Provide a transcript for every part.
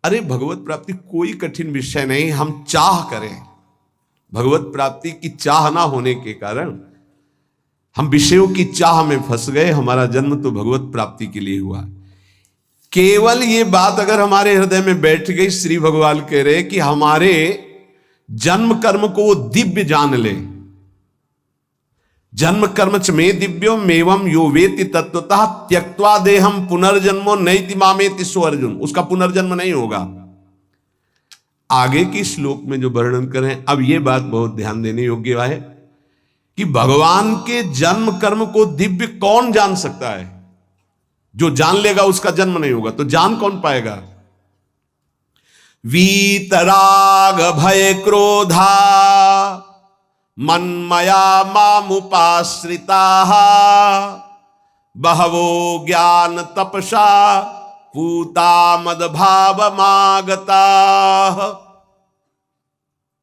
अरे भगवत प्राप्ति कोई कठिन विषय नहीं, हम चाह करें। भगवत प्राप्ति की चाह ना होने के कारण हम विषयों की चाह में फंस गए। हमारा जन्म तो भगवत प्राप्ति के लिए हुआ। केवल ये बात अगर हमारे हृदय में बैठ गई, श्री भगवान कह रहे कि हमारे जन्म कर्म को वो दिव्य जान ले। जन्म कर्म च में दिव्यम एवं यो वेति तत्वतः त्यक्त्वा देहम पुनर्जन्मो नैति मामेति सो अर्जुन। उसका पुनर्जन्म नहीं होगा। आगे की श्लोक में जो वर्णन करें, अब यह बात बहुत ध्यान देने योग्य है कि भगवान के जन्म कर्म को दिव्य कौन जान सकता है? जो जान लेगा उसका जन्म नहीं होगा, तो जान कौन पाएगा? वीतराग भय क्रोधा मन्मया मामुपाश्रिता बहवो ज्ञान तपसा पूता मदभाव मागता।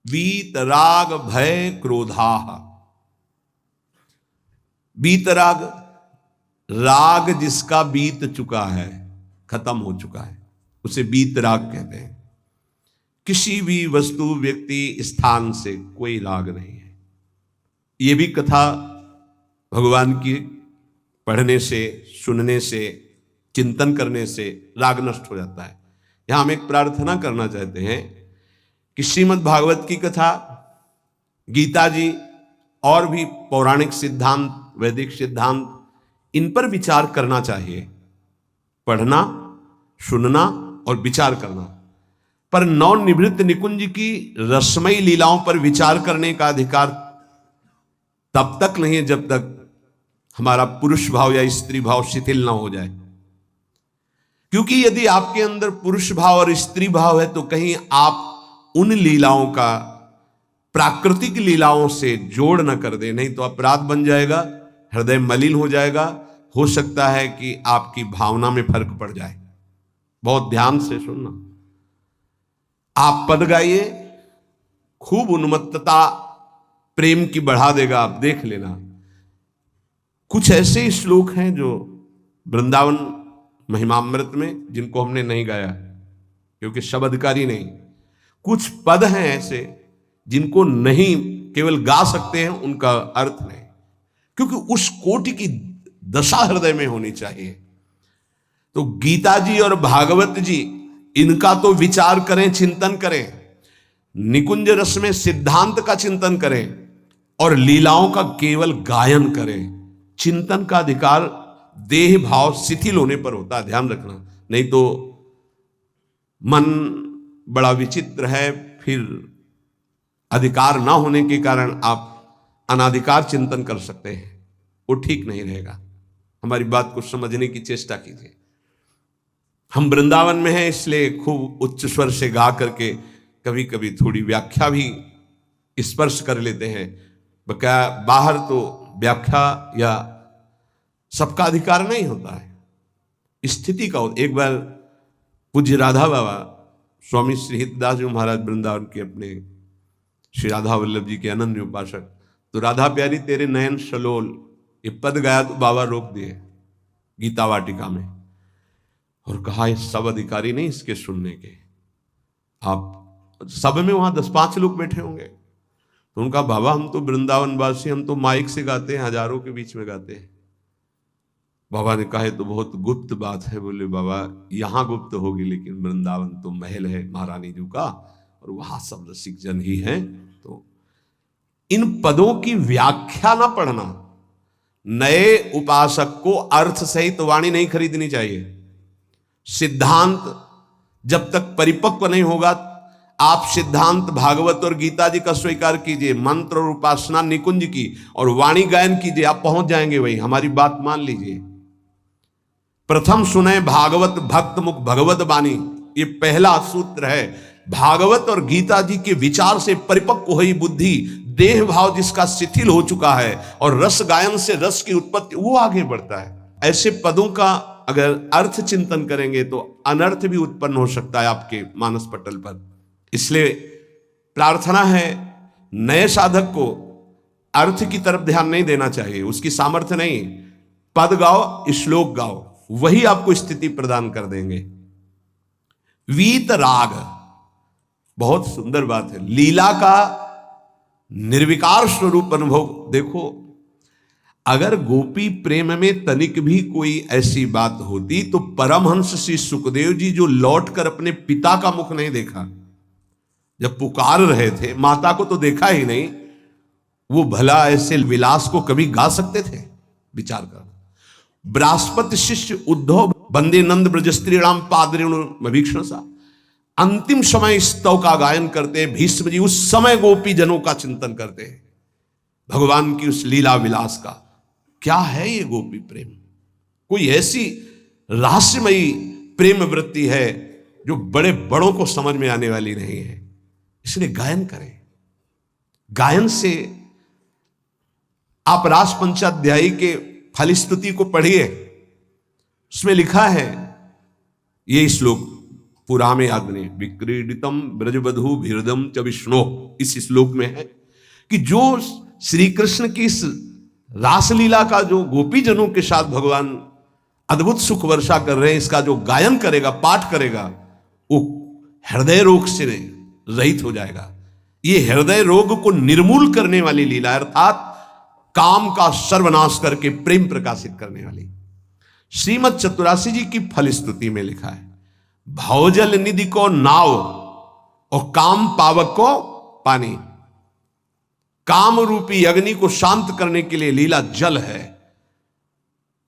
वीतराग भय क्रोधा। वीतराग, राग जिसका बीत चुका है, खत्म हो चुका है, उसे वीतराग कहते हैं। किसी भी वस्तु, व्यक्ति, स्थान से कोई राग नहीं है। यह भी कथा भगवान की पढ़ने से, सुनने से, चिंतन करने से राग नष्ट हो जाता है। यहां हम एक प्रार्थना करना चाहते हैं कि श्रीमद् भागवत की कथा, गीता जी और भी पौराणिक सिद्धांत, वैदिक सिद्धांत, इन पर विचार करना चाहिए। पढ़ना, सुनना और विचार करना। पर नवनिवृत्त निकुंज की रसमयी लीलाओं पर विचार करने का अधिकार तब तक नहीं है जब तक हमारा पुरुष भाव या स्त्री भाव शिथिल ना हो जाए। क्योंकि यदि आपके अंदर पुरुष भाव और स्त्री भाव है तो कहीं आप उन लीलाओं का प्राकृतिक लीलाओं से जोड़ न कर दे, नहीं तो अपराध बन जाएगा, हृदय मलिन हो जाएगा। हो सकता है कि आपकी भावना में फर्क पड़ जाए। बहुत ध्यान से सुनना। आप पद गाइए, खूब उन्मत्तता प्रेम की बढ़ा देगा, आप देख लेना। कुछ ऐसे श्लोक हैं जो वृंदावन महिमामृत में, जिनको हमने नहीं गाया क्योंकि शब्दकारी नहीं। कुछ पद हैं ऐसे जिनको नहीं केवल गा सकते हैं, उनका अर्थ नहीं, क्योंकि उस कोटि की दशा हृदय में होनी चाहिए। तो गीता जी और भागवत जी, इनका तो विचार करें, चिंतन करें। निकुंज रस में सिद्धांत का चिंतन करें और लीलाओं का केवल गायन करें। चिंतन का अधिकार देह भाव शिथिल होने पर होता है, ध्यान रखना। नहीं तो मन बड़ा विचित्र है, फिर अधिकार ना होने के कारण आप अनाधिकार चिंतन कर सकते हैं, वो ठीक नहीं रहेगा। हमारी बात को समझने की चेष्टा कीजिए। हम वृंदावन में हैं, इसलिए खूब उच्च स्वर से गा करके कभी कभी थोड़ी व्याख्या भी स्पर्श कर लेते हैं। बकाया बाहर तो व्याख्या या सबका अधिकार नहीं होता है, स्थिति का। एक बार पूज्य राधा बाबा स्वामी श्री हितदास जी महाराज वृंदावन के अपने श्री राधा वल्लभ जी के अनन्य उपासक, तो राधा प्यारी तेरे नयन सलोल, ये पद गाया तो बाबा रोक दिए गीता वाटिका में और कहा ये सब अधिकारी नहीं इसके सुनने के। आप सब में वहां 10-5 लोग बैठे होंगे, तो उनका बाबा हम तो वृंदावन वासी, हम तो माइक से गाते हैं, हजारों के बीच में गाते हैं। बाबा ने कहा तो बहुत गुप्त बात है। बोले बाबा यहां गुप्त होगी, लेकिन वृंदावन तो महल है महारानी जी का और वहां सब रसिक जन ही हैं। तो इन पदों की व्याख्या ना पढ़ना। नए उपासक को अर्थ सहित वाणी नहीं खरीदनी चाहिए। सिद्धांत जब तक परिपक्व नहीं होगा, आप सिद्धांत भागवत और गीता जी का स्वीकार कीजिए, मंत्र और उपासना निकुंज की और वाणी गायन कीजिए, आप पहुंच जाएंगे वही। हमारी बात मान लीजिए। प्रथम सुने भागवत भक्त मुख भगवत वाणी, ये पहला सूत्र है। भागवत और गीता जी के विचार से परिपक्व हुई बुद्धि, देह भाव जिसका शिथिल हो चुका है और रस गायन से रस की उत्पत्ति, वो आगे बढ़ता है। ऐसे पदों का अगर अर्थ चिंतन करेंगे तो अनर्थ भी उत्पन्न हो सकता है आपके मानस पटल पर। इसलिए प्रार्थना है, नए साधक को अर्थ की तरफ ध्यान नहीं देना चाहिए, उसकी सामर्थ्य नहीं। पद गाओ, श्लोक गाओ, वही आपको स्थिति प्रदान कर देंगे। वीत राग, बहुत सुंदर बात है। लीला का निर्विकार स्वरूप अनुभव देखो। अगर गोपी प्रेम में तनिक भी कोई ऐसी बात होती तो परमहंस श्री सुखदेव जी, जो लौटकर अपने पिता का मुख नहीं देखा, जब पुकार रहे थे, माता को तो देखा ही नहीं, वो भला ऐसे विलास को कभी गा सकते थे? विचार कर। बृहस्पति शिष्य उद्धव बंदे नंद ब्रज स्त्रीणाम पादरेणु सा, अंतिम समय स्तव का गायन करते हैं भीष्म जी। उस समय गोपी जनों का चिंतन करते हैं भगवान की उस लीला विलास का। क्या है ये गोपी प्रेम? कोई ऐसी रहस्यमयी प्रेम वृत्ति है जो बड़े बड़ों को समझ में आने वाली नहीं है। इसलिए गायन करें। गायन से आप रास पंचाध्यायी के फलस्तुति को पढ़िए, उसमें लिखा है ये श्लोक, पूरा में याद नहीं, विक्रीडितम ब्रजबधु भीरदम च विष्णु, इस श्लोक में है कि जो श्री कृष्ण की इस रासलीला का जो गोपी जनों के साथ भगवान अद्भुत सुख वर्षा कर रहे हैं, इसका जो गायन करेगा, पाठ करेगा, वो हृदय रोग से रहित हो जाएगा। ये हृदय रोग को निर्मूल करने वाली लीला, अर्थात काम का सर्वनाश करके प्रेम प्रकाशित करने वाली। श्रीमद चतुरासी जी की फलस्तुति में लिखा है, भवजल निधि को नाव और काम पावक को पानी। काम रूपी अग्नि को शांत करने के लिए लीला जल है।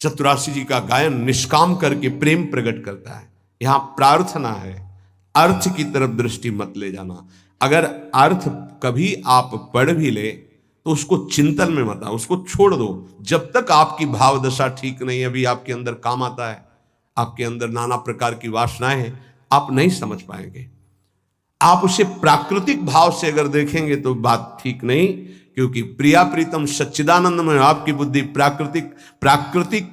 चतुरासी जी का गायन निष्काम करके प्रेम प्रकट करता है। यहां प्रार्थना है, अर्थ की तरफ दृष्टि मत ले जाना। अगर अर्थ कभी आप पढ़ भी ले तो उसको चिंतन में मत आओ, उसको छोड़ दो। जब तक आपकी भाव दशा ठीक नहीं, अभी आपके अंदर काम आता है, आपके अंदर नाना प्रकार की वासनाएं हैं, आप नहीं समझ पाएंगे। आप उसे प्राकृतिक भाव से अगर देखेंगे तो बात ठीक नहीं, क्योंकि प्रिया प्रीतम सच्चिदानंद में आपकी बुद्धि प्राकृतिक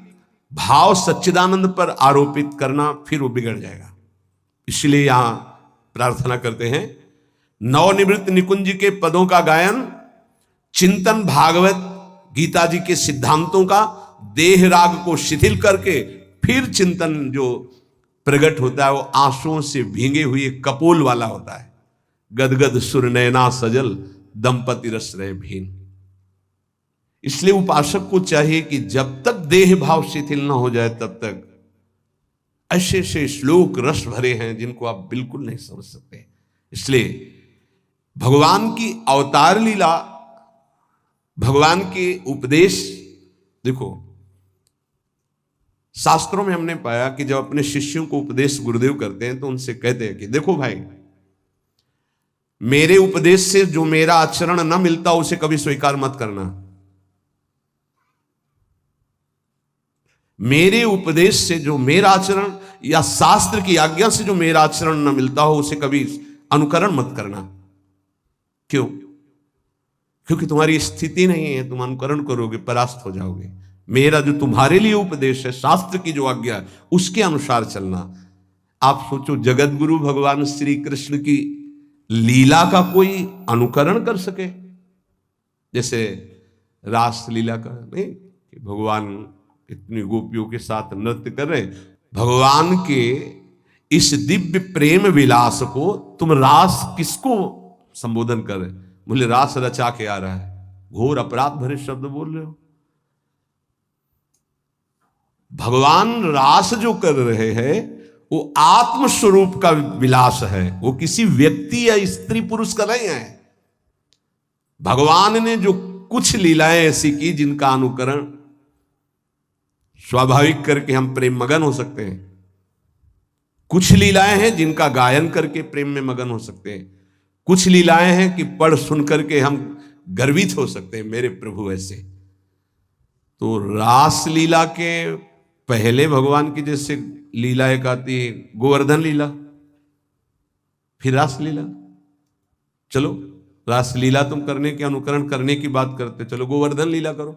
भाव सच्चिदानंद पर आरोपित करना, फिर वो बिगड़ जाएगा। इसलिए यहां प्रार्थना करते हैं, नवनिवृत्त निकुंज के पदों का गायन, चिंतन भागवत गीता जी के सिद्धांतों का, देह राग को शिथिल करके फिर चिंतन जो प्रकट होता है वो आंसुओं से भींगे हुए कपोल वाला होता है। गदगद सुर नैना सजल दंपति रस रहे भीन। इसलिए उपासक को चाहिए कि जब तक देह भाव शिथिल ना हो जाए तब तक ऐसे ऐसे श्लोक रस भरे हैं जिनको आप बिल्कुल नहीं समझ सकते। इसलिए भगवान की अवतार लीला, भगवान के उपदेश, देखो शास्त्रों में हमने पाया कि जब अपने शिष्यों को उपदेश गुरुदेव करते हैं तो उनसे कहते हैं कि देखो भाई, मेरे उपदेश से जो मेरा आचरण न मिलता उसे कभी स्वीकार मत करना। मेरे उपदेश से जो मेरा आचरण या शास्त्र की आज्ञा से जो मेरा आचरण न मिलता हो उसे कभी अनुकरण मत करना। क्यों? क्योंकि तुम्हारी स्थिति नहीं है, तुम अनुकरण करोगे परास्त हो जाओगे। मेरा जो तुम्हारे लिए उपदेश है, शास्त्र की जो आज्ञा है, उसके अनुसार चलना। आप सोचो, जगत गुरु भगवान श्री कृष्ण की लीला का कोई अनुकरण कर सके? जैसे रास लीला का नहीं, कि भगवान इतनी गोपियों के साथ नृत्य कर रहे, भगवान के इस दिव्य प्रेम विलास को तुम रास किसको संबोधन कर रहे? बोले रास रचा के आ रहा है। घोर अपराध भरे शब्द बोल रहे हो। भगवान रास जो कर रहे हैं वो आत्म स्वरूप का विलास है, वो किसी व्यक्ति या स्त्री पुरुष का नहीं है। भगवान ने जो कुछ लीलाएं ऐसी की जिनका अनुकरण स्वाभाविक करके हम प्रेम मगन हो सकते हैं, कुछ लीलाएं हैं जिनका गायन करके प्रेम में मगन हो सकते हैं, कुछ लीलाएं हैं कि पढ़ सुन करके हम गर्वित हो सकते हैं, मेरे प्रभु ऐसे। तो रास लीला के पहले भगवान की जैसे लीला एक आती है गोवर्धन लीला, फिर रास लीला। चलो रास लीला तुम करने के अनुकरण करने की बात करते, चलो गोवर्धन लीला करो।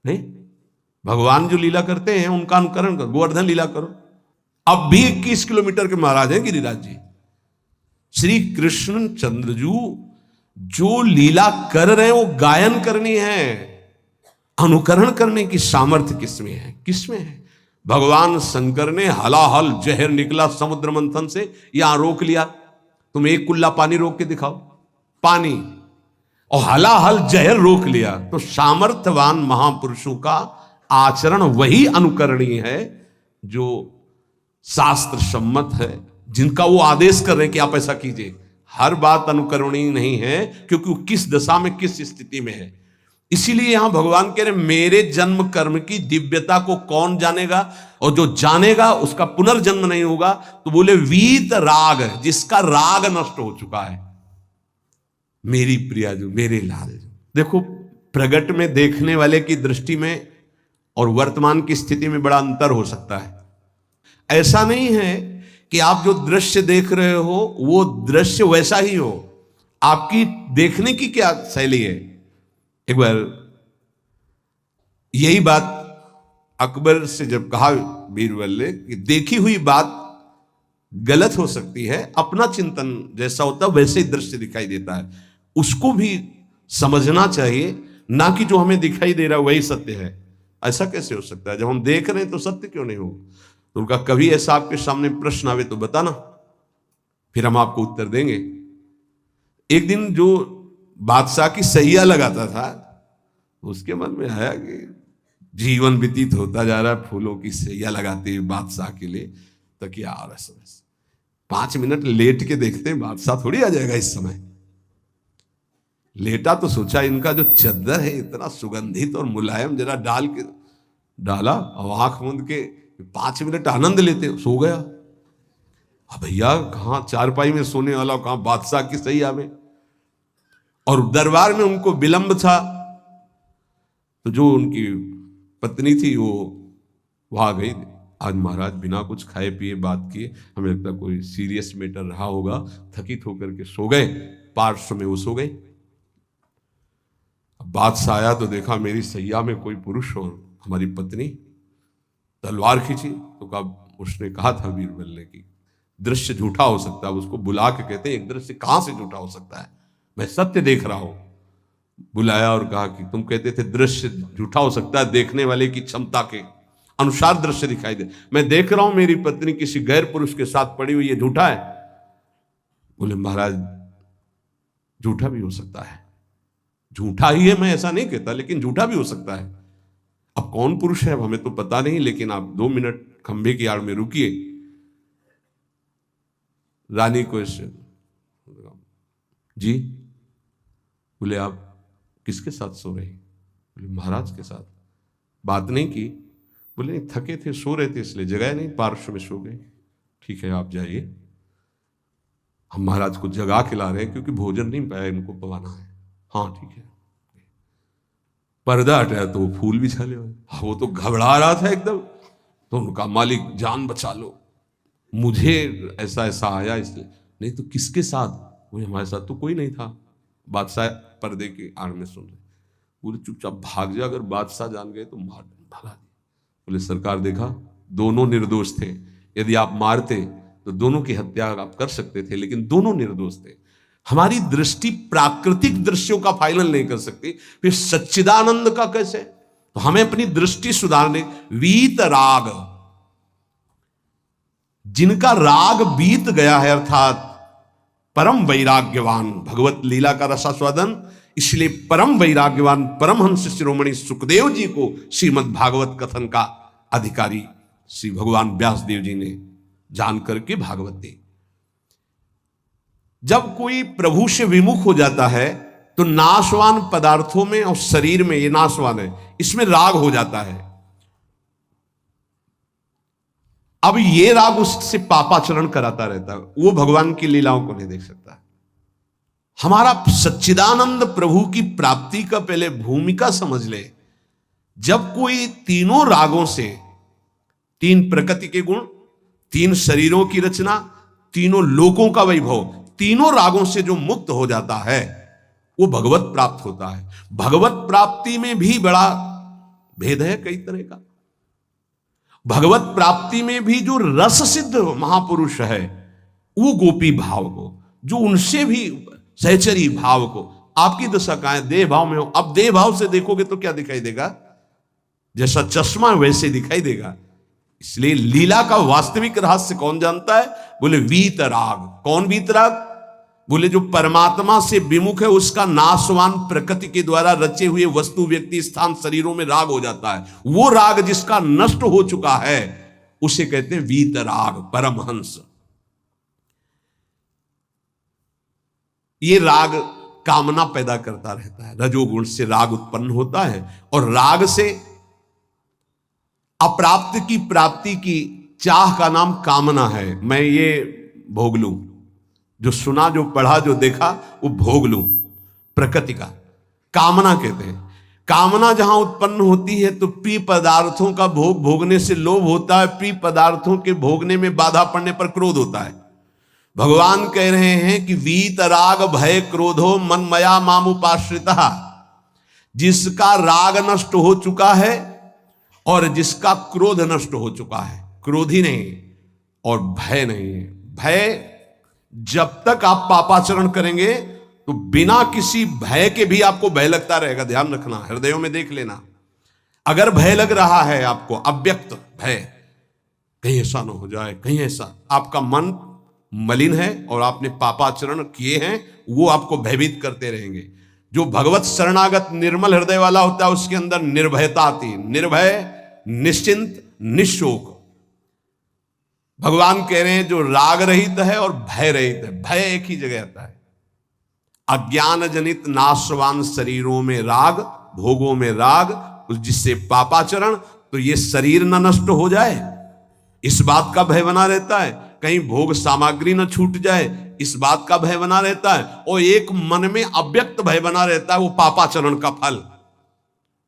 नहीं, भगवान जो लीला करते हैं उनका अनुकरण करो, गोवर्धन लीला करो। अब भी 21 किलोमीटर के महाराज हैं गिरिराज जी। श्री कृष्ण चंद्रजू जो लीला कर रहे हैं वो गायन करनी है, अनुकरण करने की सामर्थ्य किसमें है? किसमें है? भगवान शंकर ने हलाहल जहर निकला समुद्र मंथन से, यहां रोक लिया, तुम एक कुल्ला पानी रोक के दिखाओ, पानी, और हलाहल जहर रोक लिया। तो सामर्थ्यवान महापुरुषों का आचरण वही अनुकरणीय है जो शास्त्र सम्मत है, जिनका वो आदेश कर रहे हैं कि आप ऐसा कीजिए। हर बात अनुकरणीय नहीं है, क्योंकि वो किस दशा में किस स्थिति में है। इसीलिए यहां भगवान कह रहे मेरे जन्म कर्म की दिव्यता को कौन जानेगा, और जो जानेगा उसका पुनर्जन्म नहीं होगा। तो बोले वीत राग, जिसका राग नष्ट हो चुका है, मेरी प्रिया जो, मेरे लाल जो। देखो, प्रगट में देखने वाले की दृष्टि में और वर्तमान की स्थिति में बड़ा अंतर हो सकता है। ऐसा नहीं है कि आप जो दृश्य देख रहे हो वो दृश्य वैसा ही हो, आपकी देखने की क्या शैली है। एक बार यही बात अकबर से जब कहा बीरबल ने कि देखी हुई बात गलत हो सकती है, अपना चिंतन जैसा होता है वैसे ही दृश्य दिखाई देता है, उसको भी समझना चाहिए, ना कि जो हमें दिखाई दे रहा है वही सत्य है। ऐसा कैसे हो सकता है? जब हम देख रहे हैं तो सत्य क्यों नहीं हो? तो उनका कभी ऐसा आपके सामने प्रश्न आवे तो बताना, फिर हम आपको उत्तर देंगे। एक दिन जो बादशाह की सैया लगाता था, उसके मन में आया कि जीवन व्यतीत होता जा रहा है फूलों की सैया लगाते हुए बादशाह के लिए, तो क्या आ रहा है, 5 मिनट लेट के देखते हैं बादशाह थोड़ी आ जाएगा इस समय। लेटा तो सोचा इनका जो चद्दर है इतना सुगंधित और मुलायम, जरा डाल के डाला और आंख मूंद के 5 मिनट आनंद लेते, सो गया। अब भैया कहां चारपाई में सोने वाला, कहां बादशाह की सैया में। और दरबार में उनको विलंब था, तो जो उनकी पत्नी थी वो वहां गई। आज महाराज बिना कुछ खाए पिए बात किए, हमें लगता कोई सीरियस मैटर रहा होगा, थकित होकर के सो गए, पार्श्व में वो सो गए। बादशाह आया तो देखा मेरी सैया में कोई पुरुष और हमारी पत्नी, तलवार खींची। तो उसने कहा था बीरबल ने कि दृश्य झूठा हो सकता है, उसको बुला के कहते हैं एक दृश्य कहां से झूठा हो सकता है, मैं सत्य देख रहा हूं। बुलाया और कहा कि तुम कहते थे दृश्य झूठा हो सकता है, देखने वाले की क्षमता के अनुसार दृश्य दिखाई दे, मैं देख रहा हूं मेरी पत्नी किसी गैर पुरुष के साथ पड़ी हुई, ये झूठा है? बोले महाराज झूठा भी हो सकता है, झूठा ही है, मैं ऐसा नहीं कहता, लेकिन झूठा भी हो सकता है। अब कौन पुरुष है हमें तो पता नहीं, लेकिन आप 2 मिनट खंभे की आड़ में रुकिए। रानी को जी, बोले आप किसके साथ सो रहे? बोले महाराज के साथ। बात नहीं की? बोले नहीं, थके थे, सो रहे थे इसलिए जगाए नहीं, पार्श्व में सो गए। ठीक है आप जाइए, हम महाराज को जगा के ला रहे हैं क्योंकि भोजन नहीं पाया, इनको पवाना है। हाँ ठीक है। पर्दा हटाया तो वो फूल बिछा ले, वो तो घबरा रहा था एकदम। तो उनका मालिक जान बचा लो, मुझे ऐसा ऐसा आया इसलिए। नहीं तो किसके साथ? वो हमारे साथ तो कोई नहीं था। बादशाह पर्दे के आड़ में सुन रहे, बोले चुपचाप भाग जा, अगर बादशाह जान गए तो मार भगा दे। बोले सरकार देखा दोनों निर्दोष थे, यदि आप मारते तो दोनों की हत्या आप कर सकते थे, लेकिन दोनों निर्दोष थे। हमारी दृष्टि प्राकृतिक दृश्यों का फाइनल नहीं कर सकती, फिर सच्चिदानंद का कैसे? तो हमें अपनी दृष्टि सुधारने, वीत राग, जिनका राग बीत गया है, अर्थात परम वैराग्यवान, भगवत लीला का रसास्वादन, इसलिए परम वैराग्यवान परमहंस शिरोमणि सुखदेव जी को श्रीमद् भागवत कथन का अधिकारी श्री भगवान व्यासदेव जी ने जान करके भागवत दी। जब कोई प्रभु से विमुख हो जाता है तो नाशवान पदार्थों में और शरीर में, ये नाशवान है, इसमें राग हो जाता है। अब ये राग उससे पापाचरण कराता रहता है, वो भगवान की लीलाओं को नहीं देख सकता। हमारा सच्चिदानंद प्रभु की प्राप्ति का पहले भूमिका समझ ले। जब कोई तीनों रागों से, 3 प्रकृति के गुण, 3 शरीरों की रचना, तीनों लोकों का वैभव, तीनों रागों से जो मुक्त हो जाता है वो भगवत प्राप्त होता है। भगवत प्राप्ति में भी बड़ा भेद है कई तरह का। भगवत प्राप्ति में भी जो रस सिद्ध महापुरुष है वो गोपी भाव को, जो उनसे भी सहचरी भाव को, आपकी दशा कहां है? देह भाव में हो। अब देह भाव से देखोगे तो क्या दिखाई देगा? जैसा चश्मा वैसे दिखाई देगा। इसलिए लीला का वास्तविक रहस्य कौन जानता है? बोले वीतराग। कौन वीतराग? बोले जो परमात्मा से विमुख है उसका नाशवान प्रकृति के द्वारा रचे हुए वस्तु, व्यक्ति, स्थान, शरीरों में राग हो जाता है। वो राग जिसका नष्ट हो चुका है उसे कहते हैं वीतराग, परमहंस। ये राग कामना पैदा करता रहता है। रजोगुण से राग उत्पन्न होता है और राग से अप्राप्त की प्राप्ति की चाह का नाम कामना है। मैं ये भोग लूं, जो सुना, जो पढ़ा, जो देखा वो भोग लूं, प्रकृति का कामना कहते हैं। कामना जहां उत्पन्न होती है तो प्रिय पदार्थों का भोग भोगने से लोभ होता है, प्रिय पदार्थों के भोगने में बाधा पड़ने पर क्रोध होता है। भगवान कह रहे हैं कि वीतराग भय क्रोधो मन मया मामुपाश्रिता। जिसका राग नष्ट हो चुका है और जिसका क्रोध नष्ट हो चुका है, क्रोध ही नहीं और भय नहीं है। भय, जब तक आप पापाचरण करेंगे तो बिना किसी भय के भी आपको भय लगता रहेगा। ध्यान रखना, हृदयों में देख लेना। अगर भय लग रहा है आपको, अव्यक्त भय, कहीं ऐसा ना हो जाए, कहीं ऐसा, आपका मन मलिन है और आपने पापाचरण किए हैं, वो आपको भयभीत करते रहेंगे। जो भगवत शरणागत निर्मल हृदय वाला होता है उसके अंदर निर्भयता आती है, निर्भय, निश्चिंत, निशोक। भगवान कह रहे हैं जो राग रहित है और भय रहित है। भय एक ही जगह आता है। अज्ञान जनित नाशवान शरीरों में राग, भोगों में राग, जिससे पापाचरण, तो ये शरीर न नष्ट हो जाए इस बात का भय बना रहता है, कहीं भोग सामग्री न छूट जाए इस बात का भय बना रहता है, और एक मन में अव्यक्त भय बना रहता है, वो पापाचरण का फल,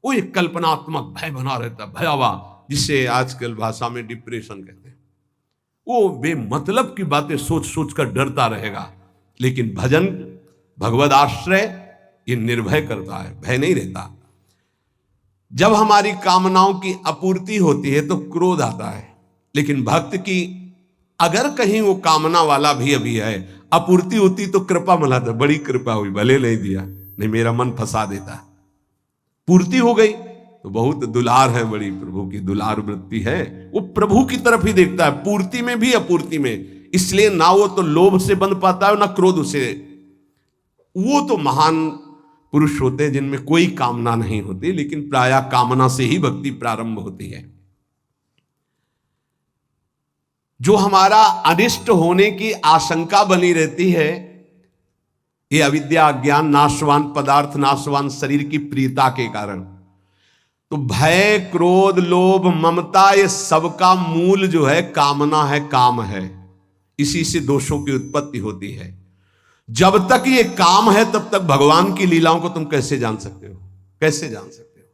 वो एक कल्पनात्मक भय बना रहता है, भयावह, जिसे आजकल भाषा में डिप्रेशन कहते हैं। वो बेमतलब की बातें सोच सोच कर डरता रहेगा। लेकिन भजन, भगवद आश्रय, ये निर्भय करता है, भय नहीं रहता। जब हमारी कामनाओं की आपूर्ति होती है तो क्रोध आता है, लेकिन भक्त की अगर कहीं वो कामना वाला भी अभी है, आपूर्ति होती तो कृपा मनाता, बड़ी कृपा हुई, भले नहीं दिया, नहीं मेरा मन फंसा देता। पूर्ति हो गई तो बहुत दुलार है, बड़ी प्रभु की दुलार वृत्ति है, वो प्रभु की तरफ ही देखता है, पूर्ति में भी अपूर्ति में। इसलिए ना वो तो लोभ से बंध पाता है ना क्रोध से। वो तो महान पुरुष होते हैं जिनमें कोई कामना नहीं होती, लेकिन प्रायः कामना से ही भक्ति प्रारंभ होती है। जो हमारा अनिष्ट होने की आशंका बनी रहती है, ये अविद्या, अज्ञान, नाशवान पदार्थ, नाशवान शरीर की प्रियता के कारण। तो भय, क्रोध, लोभ, ममता, ये सबका मूल जो है कामना है, काम है। इसी से दोषों की उत्पत्ति होती है। जब तक ये काम है तब तक भगवान की लीलाओं को तुम कैसे जान सकते हो? कैसे जान सकते हो?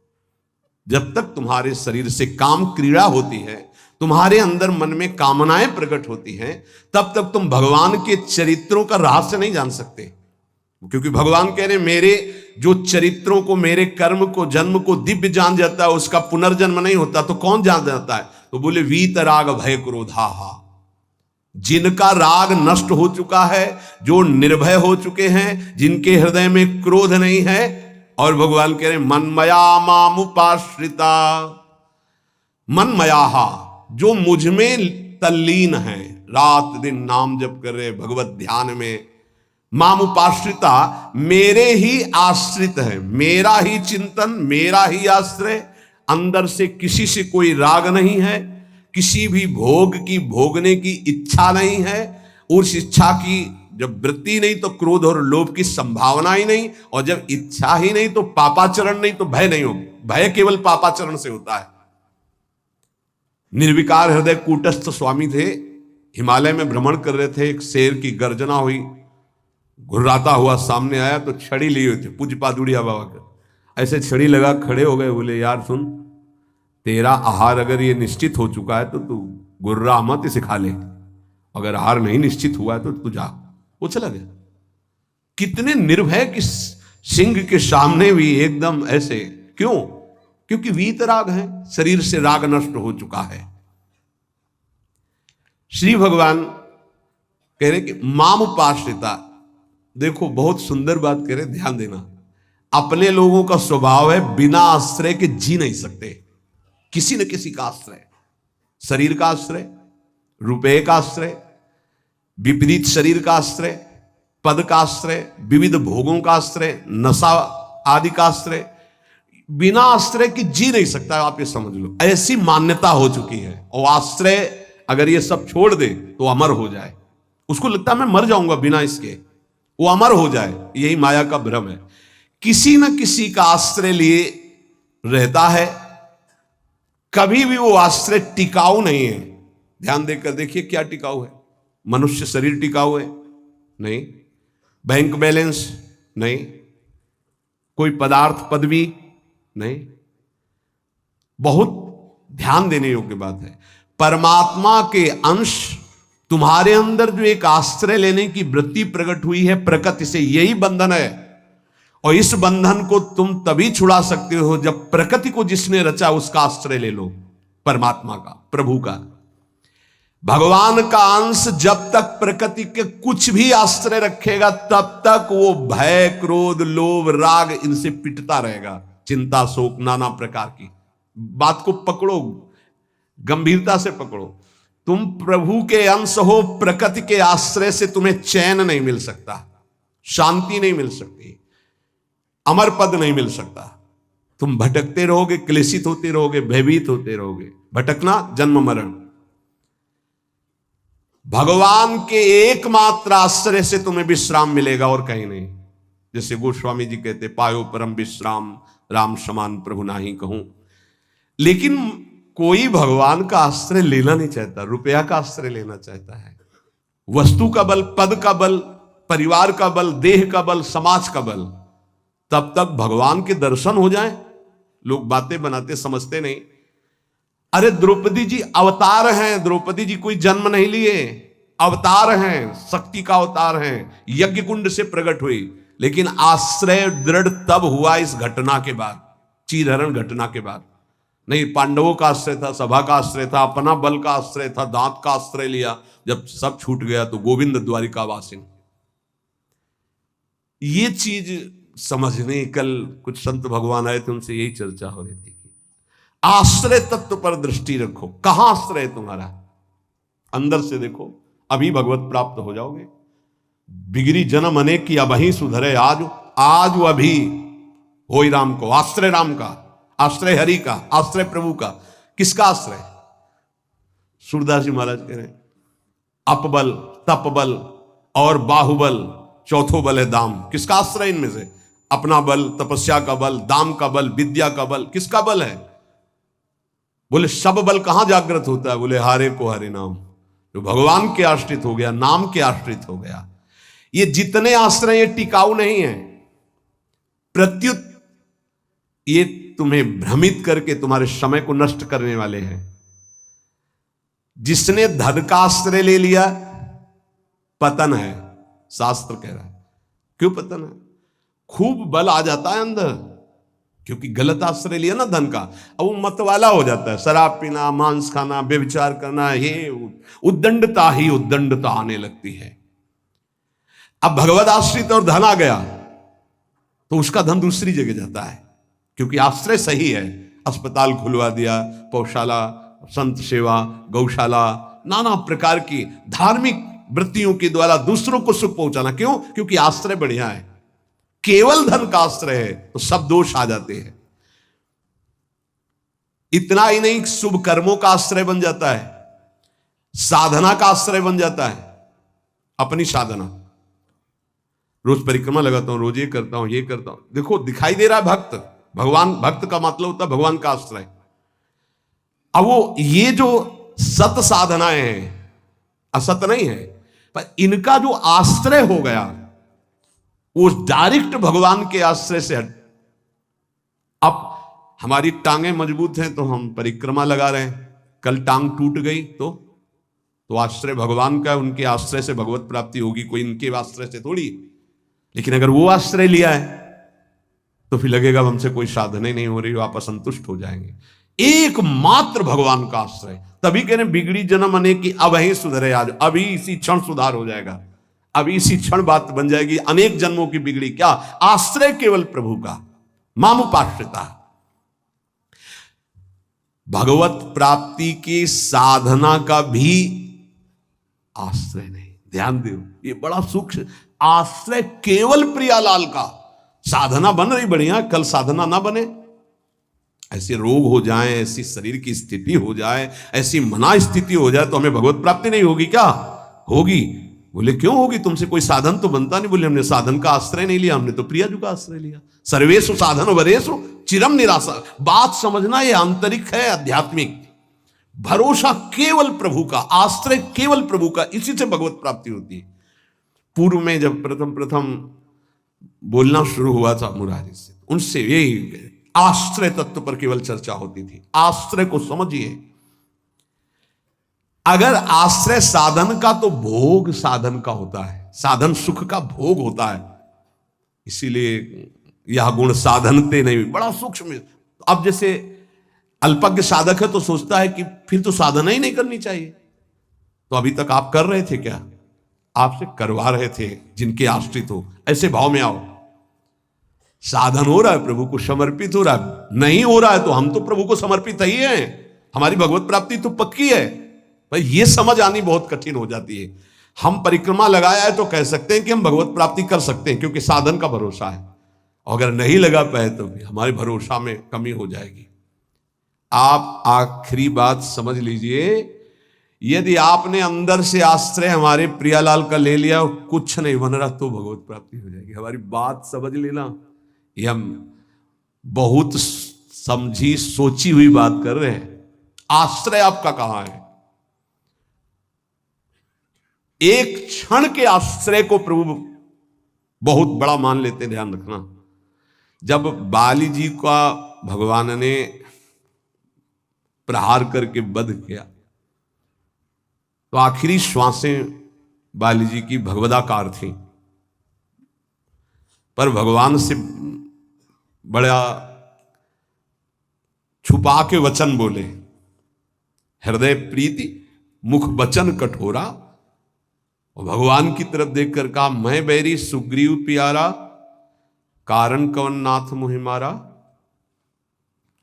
जब तक तुम्हारे शरीर से काम क्रीड़ा होती है, तुम्हारे अंदर मन में कामनाएं प्रकट होती हैं, तब तक तुम भगवान के चरित्रों का रहस्य नहीं जान सकते। क्योंकि भगवान कह रहे मेरे जो चरित्रों को, मेरे कर्म को, जन्म को दिव्य जान जाता है, उसका पुनर्जन्म नहीं होता, तो कौन जान जाता है? तो बोले वीतराग भय क्रोधाहा। जिनका राग नष्ट हो चुका है, जो निर्भय हो चुके हैं, जिनके हृदय में क्रोध नहीं है, और भगवान कह रहे मनमया मामुपाश्रिता, मनमयाहा, जो मुझ में तल्लीन है, रात दिन नाम जप कर रहे भगवत ध्यान में, मामुपाश्रिता, मेरे ही आश्रित है, मेरा ही चिंतन, मेरा ही आश्रय, अंदर से किसी से कोई राग नहीं है, किसी भी भोग की भोगने की इच्छा नहीं है, उस इच्छा की जब वृत्ति नहीं तो क्रोध और लोभ की संभावना ही नहीं, और जब इच्छा ही नहीं तो पापाचरण नहीं, तो भय नहीं होगा। भय केवल पापाचरण से होता है। निर्विकार हृदय कूटस्थ स्वामी थे, हिमालय में भ्रमण कर रहे थे, एक शेर की गर्जना हुई, घुर्राता हुआ सामने आया तो छड़ी ली हुई थी, पूज्य पादुड़िया बाबा का, ऐसे छड़ी लगा खड़े हो गए, बोले यार सुन, तेरा आहार अगर ये निश्चित हो चुका है तो तू गुर्रा मत इसे खा ले, अगर आहार नहीं निश्चित हुआ है तो तू जा। वो चला गया। कितने निर्भय कि सिंह के सामने भी एकदम ऐसे, क्यों? क्योंकि वीतराग है, शरीर से राग नष्ट हो चुका है। श्री भगवान कह रहे कि मामुपाश्रिता, देखो बहुत सुंदर बात कह रहे, ध्यान देना। अपने लोगों का स्वभाव है बिना आश्रय के जी नहीं सकते, किसी न किसी का आश्रय, शरीर का आश्रय, रुपये का आश्रय, विपरीत शरीर का आश्रय, पद का आश्रय, विविध भोगों का आश्रय, नशा आदि का आश्रय, बिना आश्रय की जी नहीं सकता। आप ये समझ लो, ऐसी मान्यता हो चुकी है। और आश्रय अगर ये सब छोड़ दे तो अमर हो जाए। उसको लगता है मैं मर जाऊंगा बिना इसके, वो अमर हो जाए। यही माया का भ्रम है। किसी न किसी का आश्रय लिए रहता है, कभी भी वो आश्रय टिकाऊ नहीं है। ध्यान देकर देखिए क्या टिकाऊ है। मनुष्य शरीर टिकाऊ है? नहीं। Bank balance? नहीं। कोई पदार्थ पदवी? नहीं। बहुत ध्यान देने योग्य बात है। परमात्मा के अंश तुम्हारे अंदर जो एक आश्रय लेने की वृत्ति प्रकट हुई है प्रकृति से, यही बंधन है। और इस बंधन को तुम तभी छुड़ा सकते हो जब प्रकृति को जिसने रचा उसका आश्रय ले लो, परमात्मा का, प्रभु का। भगवान का अंश जब तक प्रकृति के कुछ भी आश्रय रखेगा तब तक वो भय, क्रोध, लोभ, राग इनसे पिटता रहेगा। चिंता, शोक, नाना प्रकार की बात को पकड़ो, गंभीरता से पकड़ो। तुम प्रभु के अंश हो, प्रकृति के आश्रय से तुम्हें चैन नहीं मिल सकता, शांति नहीं मिल सकती, अमर पद नहीं मिल सकता। तुम भटकते रहोगे, क्लेशित होते रहोगे, भयभीत होते रहोगे। भटकना जन्म मरण। भगवान के एकमात्र आश्रय से तुम्हें विश्राम मिलेगा और कहीं नहीं। जैसे गोस्वामी जी कहते, पायो परम विश्राम राम समान प्रभु नाही कहूं। लेकिन कोई भगवान का आश्रय लेना नहीं चाहता, रुपया का आश्रय लेना चाहता है। वस्तु का बल, पद का बल, परिवार का बल, देह का बल, समाज का बल। तब तक भगवान के दर्शन हो जाए, लोग बातें बनाते समझते नहीं। अरे द्रौपदी जी अवतार हैं, द्रौपदी जी कोई जन्म नहीं लिए, अवतार हैं, शक्ति का अवतार हैं, यज्ञ कुंड से प्रकट हुई। लेकिन आश्रय दृढ़ तब हुआ इस घटना के बाद, चीरहरण घटना के बाद। नहीं, पांडवों का आश्रय था, सभा का आश्रय था, अपना बल का आश्रय था, दांत का आश्रय लिया। जब सब छूट गया तो गोविंद द्वारिकावासिन। ये चीज समझने, कल कुछ संत भगवान आए थे, उनसे यही चर्चा हो रही थी कि आश्रय तत्व पर दृष्टि रखो। कहां आश्रय है तुम्हारा? अंदर से देखो, अभी भगवत प्राप्त हो जाओगे। बिगड़ी जन्म अनेक की, अब ही सुधरे आज। आज वो अभी होई राम को, आश्रय राम का, आश्रय हरि का, आश्रय प्रभु का। किसका आश्रय? सूरदास जी महाराज कह रहे हैं, अपबल, तपबल और बाहुबल, चौथो बल है दाम। किसका आश्रय इनमें से? अपना बल, तपस्या का बल, दाम का बल, विद्या का बल। किसका बल है? बोले सब बल कहां जागृत होता है? बोले हारे को हरे नाम। जो भगवान के आश्रित हो गया, नाम के आश्रित हो गया। ये जितने आश्रय ये टिकाऊ नहीं है, प्रत्युत ये तुम्हें भ्रमित करके तुम्हारे समय को नष्ट करने वाले हैं। जिसने धन का आश्रय ले लिया, पतन है, शास्त्र कह रहा है। क्यों पतन है? खूब बल आ जाता है अंदर, क्योंकि गलत आश्रय लिया ना धन का। अब वो मतवाला हो जाता है, शराब पीना, मांस खाना, व्यभिचार करना, ये उद्दंडता ही उद्दंडता आने लगती है। अब भगवत आश्रित और धन आ गया तो उसका धन दूसरी जगह जाता है, क्योंकि आश्रय सही है। अस्पताल खुलवा दिया, पौशाला, संत सेवा, गौशाला, नाना प्रकार की धार्मिक वृत्तियों के द्वारा दूसरों को सुख पहुंचाना। क्यों? क्योंकि आश्रय बढ़िया है। केवल धन का आश्रय है तो सब दोष आ जाते हैं। इतना ही नहीं, शुभ कर्मों का आश्रय बन जाता है, साधना का आश्रय बन जाता है। अपनी साधना, रोज परिक्रमा लगाता हूं, रोज ये करता हूं, ये करता हूं। देखो दिखाई दे रहा है भक्त, भगवान, भक्त का मतलब होता है भगवान का आश्रय। अब वो ये जो सत साधनाएं हैं, असत नहीं है, पर इनका जो आश्रय हो गया वो डायरेक्ट भगवान के आश्रय से हट। अब हमारी टांगें मजबूत हैं तो हम परिक्रमा लगा रहे हैं, कल टांग टूट गई तो आश्रय भगवान का, उनके आश्रय से भगवत प्राप्ति होगी, कोई इनके आश्रय से थोड़ी। लेकिन अगर वो आश्रय लिया है तो फिर लगेगा हमसे कोई साधना ही नहीं हो रही, आप असंतुष्ट हो जाएंगे। एकमात्र भगवान का आश्रय। तभी कह रहे बिगड़ी जन्म अनेक की, अब ही सुधरे आज। अभी इसी क्षण सुधार हो जाएगा, अभी इसी क्षण बात बन जाएगी। अनेक जन्मों की बिगड़ी क्या? आश्रय केवल प्रभु का, मामुपाश्रिता। भगवत प्राप्ति की साधना का भी आश्रय नहीं। ध्यान दो, ये बड़ा सूक्ष्म। आश्रय केवल प्रियालाल का। साधना बन रही बढ़िया, कल साधना ना बने, ऐसे रोग हो जाए, ऐसी शरीर की स्थिति हो जाए, ऐसी मना स्थिति हो जाए तो हमें भगवत प्राप्ति नहीं होगी क्या? होगी। बोले क्यों होगी? तुमसे कोई साधन तो बनता नहीं। बोले हमने साधन का आश्रय नहीं लिया, हमने तो प्रियाजू का आश्रय लिया। सर्वेषु साधन वरेषु चिरम निराशा। बात समझना, ये आंतरिक है, आध्यात्मिक। भरोसा केवल प्रभु का, आश्रय केवल प्रभु का, इसी से भगवत प्राप्ति होती है। पूर्व में जब प्रथम बोलना शुरू हुआ था मुरारी से, उनसे यही आश्रय तत्व पर केवल चर्चा होती थी। आश्रय को समझिए। अगर आश्रय साधन का, तो भोग साधन का होता है, साधन सुख का भोग होता है। इसीलिए यह गुण साधनते नहीं, बड़ा सूक्ष्म। अब जैसे अल्पज्ञ साधक है तो सोचता है कि फिर तो साधना ही नहीं करनी चाहिए। तो अभी तक आप कर रहे थे क्या? आपसे करवा रहे थे जिनके आश्रित हो। ऐसे भाव में आओ। साधन हो रहा है, प्रभु को समर्पित हो रहा है। नहीं हो रहा है तो हम तो प्रभु को समर्पित ही हैं, हमारी भगवत प्राप्ति तो पक्की है। पर यह समझ आनी बहुत कठिन हो जाती है। हम परिक्रमा लगाया है तो कह सकते हैं कि हम भगवत प्राप्ति कर सकते हैं, क्योंकि साधन का भरोसा है। अगर नहीं लगा पाए तो भी हमारे भरोसा में कमी हो जाएगी। आप आखिरी बात समझ लीजिए, यदि आपने अंदर से आश्रय हमारे प्रियालाल का ले लिया और कुछ नहीं बन रहा तो भगवत प्राप्ति हो जाएगी। हमारी बात समझ लेना। ये हम बहुत समझी सोची हुई बात कर रहे हैं। आश्रय आपका कहां है? एक क्षण के आश्रय को प्रभु बहुत बड़ा मान लेते। ध्यान रखना, जब बाली जी का भगवान ने प्रहार करके वध किया तो आखिरी श्वासें बाली जी की भगवदाकार थी, पर भगवान से बड़ा छुपा के वचन बोले। हृदय प्रीति मुख वचन कठोरा। और भगवान की तरफ देखकर कहा, मैं बैरी सुग्रीव प्यारा, कारण कवन नाथ मुहि मारा।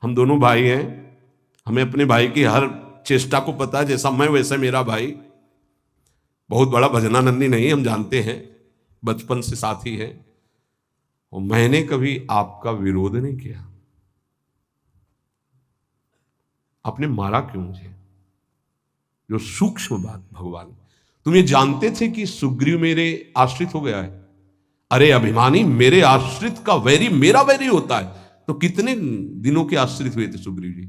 हम दोनों भाई हैं, हमें अपने भाई की हर चेष्टा को पता है। जैसा मैं वैसा मेरा भाई। बहुत बड़ा भजनानंदी नहीं, हम जानते हैं, बचपन से साथी है। और मैंने कभी आपका विरोध नहीं किया। आपने मारा क्यों मुझे? जो सूक्ष्म बात भगवान, तुम ये जानते थे कि सुग्रीव मेरे आश्रित हो गया है? अरे अभिमानी, मेरे आश्रित का वैरी मेरा वैरी होता है। तो कितने दिनों के आश्रित हुए थे सुग्रीव जी?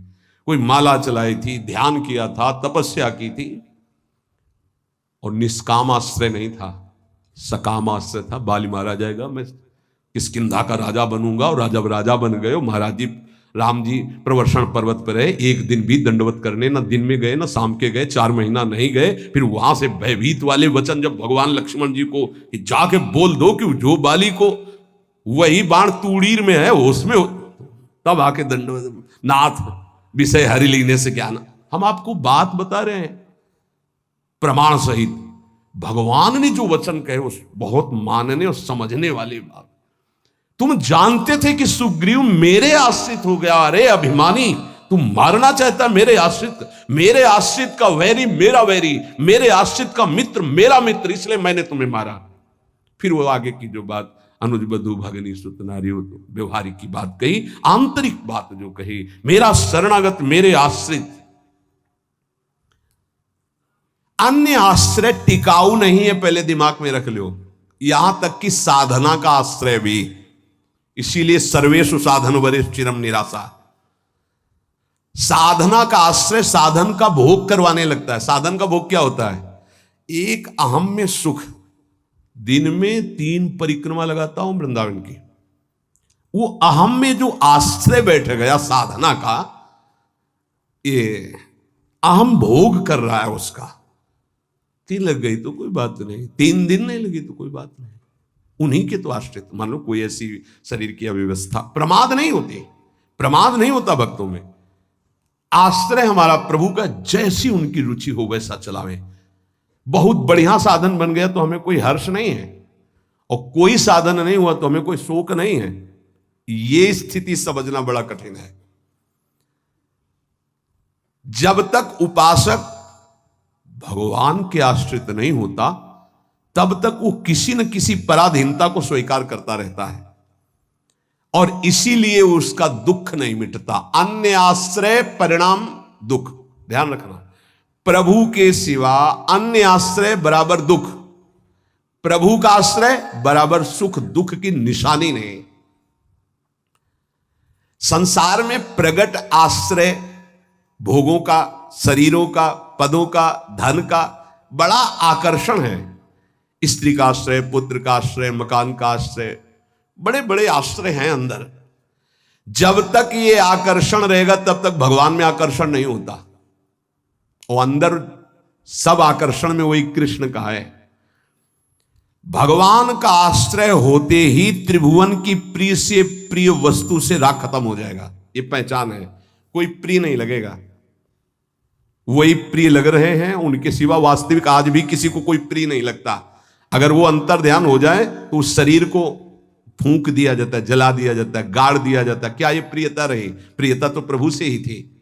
कोई माला चलाई थी, ध्यान किया था, तपस्या की थी, और निष्काम आश्रय नहीं था, सकाम आश्रय था। बाली मारा जाएगा, मैं किष्किंधा का राजा बनूंगा। और राजा बन गए। महाराज जी, राम जी प्रवर्षण पर्वत पर रहे, एक दिन भी दंडवत करने न दिन में गए न शाम के गए, 4 महीना नहीं गए। फिर वहां से भयभीत वाले वचन जब भगवान लक्ष्मण जी को कि जाके बोल दो कि जो बाली को वही बाण तूड़ीर में है उसमें, तब आके दंडवत। नाथ विषय हरि लीने से क्या ना। हम आपको बात बता रहे हैं प्रमाण सहित। भगवान ने जो वचन कहे उस बहुत मानने और समझने वाली बात। तुम जानते थे कि सुग्रीव मेरे आश्रित हो गया। अरे अभिमानी, तुम मारना चाहता मेरे आश्रित का वैरी मेरा वैरी, मेरे आश्रित का मित्र मेरा मित्र, इसलिए मैंने तुम्हें मारा। फिर वो आगे की जो बात अनुज बधु भगनी सुत नारी व्यवहारिक की बात कही, आंतरिक बात जो कही, मेरा शरणागत मेरे आश्रित। अन्य आश्रय टिकाऊ नहीं है, पहले दिमाग में रख लो। यहां तक कि साधना का आश्रय भी। इसीलिए सर्वेषु साधन वरेषु चिरम निराशा। साधना का आश्रय साधन का भोग करवाने लगता है। साधन का भोग क्या होता है? एक अहम में सुख। दिन में 3 परिक्रमा लगाता हूं वृंदावन की, वो अहम में जो आश्रय बैठ गया साधना का, ये अहम भोग कर रहा है उसका। 3 लग गई तो कोई बात नहीं, 3 दिन नहीं लगी तो कोई बात नहीं। उन्हीं के तो आश्रित। मान लो कोई ऐसी शरीर की अव्यवस्था, प्रमाद नहीं होती, प्रमाद नहीं होता भक्तों में। आश्रय हमारा प्रभु का, जैसी उनकी रुचि हो वैसा चलावे। बहुत बढ़िया साधन बन गया तो हमें कोई हर्ष नहीं है, और कोई साधन नहीं हुआ तो हमें कोई शोक नहीं है। ये स्थिति समझना बड़ा कठिन है। जब तक उपासक भगवान के आश्रित नहीं होता तब तक वो किसी न किसी पराधीनता को स्वीकार करता रहता है, और इसीलिए उसका दुख नहीं मिटता। अन्य आश्रय परिणाम दुख, ध्यान रखना। प्रभु के सिवा अन्य आश्रय बराबर दुख, प्रभु का आश्रय बराबर सुख, दुख की निशानी नहीं। संसार में प्रगट आश्रय भोगों का, शरीरों का, पदों का, धन का बड़ा आकर्षण है। स्त्री का आश्रय, पुत्र का आश्रय, मकान का आश्रय, बड़े बड़े आश्रय हैं अंदर। जब तक ये आकर्षण रहेगा तब तक भगवान में आकर्षण नहीं होता। और अंदर सब आकर्षण में वही कृष्ण का है। भगवान का आश्रय होते ही त्रिभुवन की प्रिय से प्रिय वस्तु से राग खत्म हो जाएगा। ये पहचान है, कोई प्रिय नहीं लगेगा। वही प्रिय लग रहे हैं, उनके सिवा वास्तविक आज भी किसी को कोई प्रिय नहीं लगता। अगर वो अंतर ध्यान हो जाए तो उस शरीर को फूंक दिया जाता है, जला दिया जाता है, गाड़ दिया जाता है। क्या ये प्रियता रही? प्रियता तो प्रभु से ही थी।